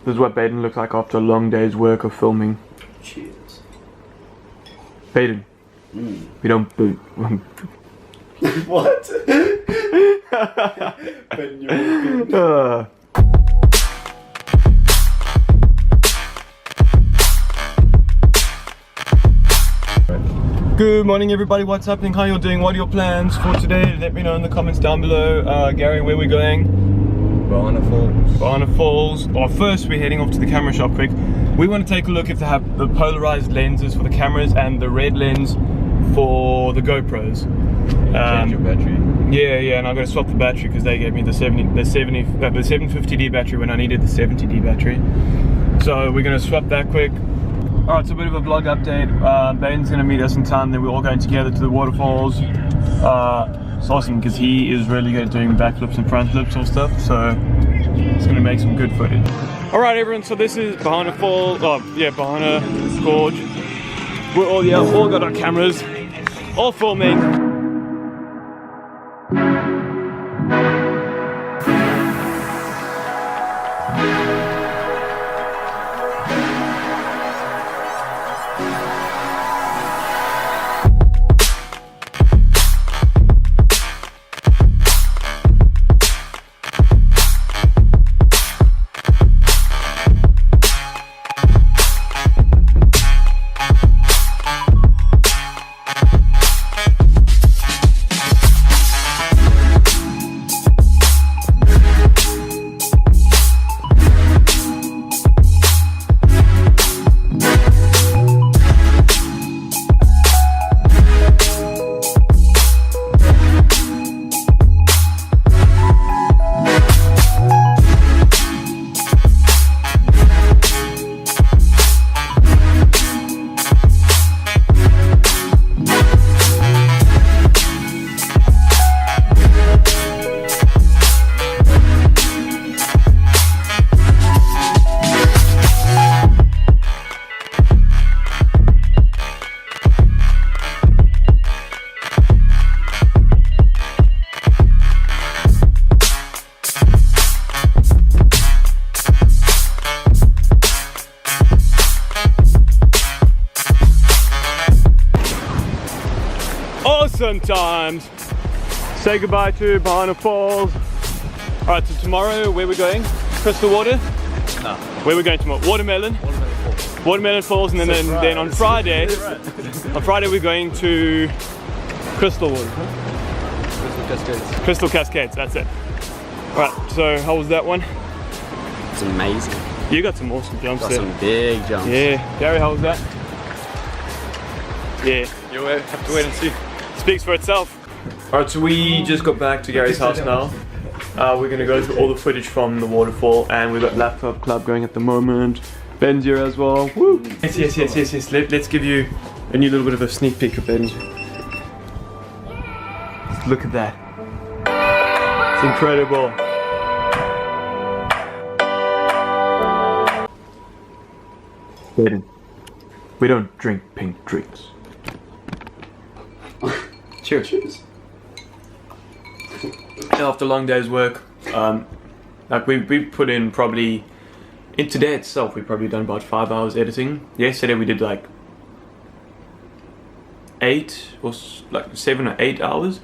This is what Baden looks like after a long day's work of filming. Cheers. Baden. We don't boot. What? Good morning everybody, what's happening, how you're doing, what are your plans for today? Let me know in the comments down below. Gary, where are we going? Baden Falls. Well, first we're heading off to the camera shop quick. We want to take a look if they have the polarized lenses for the cameras and the red lens for the GoPros. Change your battery. Yeah, and I'm going to swap the battery because they gave me the 750D battery when I needed the 70D battery. So we're going to swap that quick. Alright, so a bit of a vlog update. Baden's going to meet us in town, then we're all going together to the Waterfalls. It's awesome because he is really good at doing backflips and front flips or stuff, so it's going to make some good footage. Alright everyone, so this is Baden Falls, Baden Gorge. We're all got our cameras, all filming. Sometimes say goodbye to Baden Falls. Alright, so tomorrow where we're going? Crystal Water? No. Where we're going tomorrow? Watermelon Falls, and then on Friday we're going to Crystal Water. Crystal Cascades, that's it. Alright, so how was that one? It's amazing. You got some awesome jumps there. Some big jumps. Yeah. Gary, how was that? Yeah. You'll have to wait and see. Speaks for itself. Alright, so we just got back to Gary's house now. We're going to go through all the footage from the waterfall, and we've got Laptop Club going at the moment. Ben's here as well. Woo! Yes. Let's give you a new little bit of a sneak peek of Ben's. Look at that. It's incredible. Baden, we don't drink pink drinks. Cheers. After a long day's work, like we put in probably, in today itself, we've probably done about 5 hours editing. Yesterday we did like 7 or 8 hours.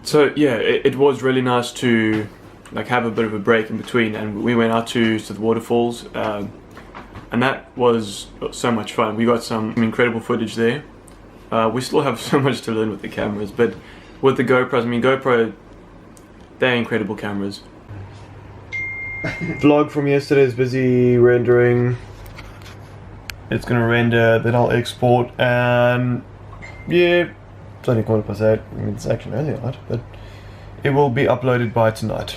So yeah, it was really nice to like have a bit of a break in between, and we went out to the waterfalls, and that was so much fun. We got some incredible footage there. We still have so much to learn with the cameras, but with the GoPros, I mean GoPro, they're incredible cameras. Vlog from yesterday is busy rendering. It's gonna render, then I'll export, and yeah, it's only 8:15. I mean, it's actually early night, but it will be uploaded by tonight.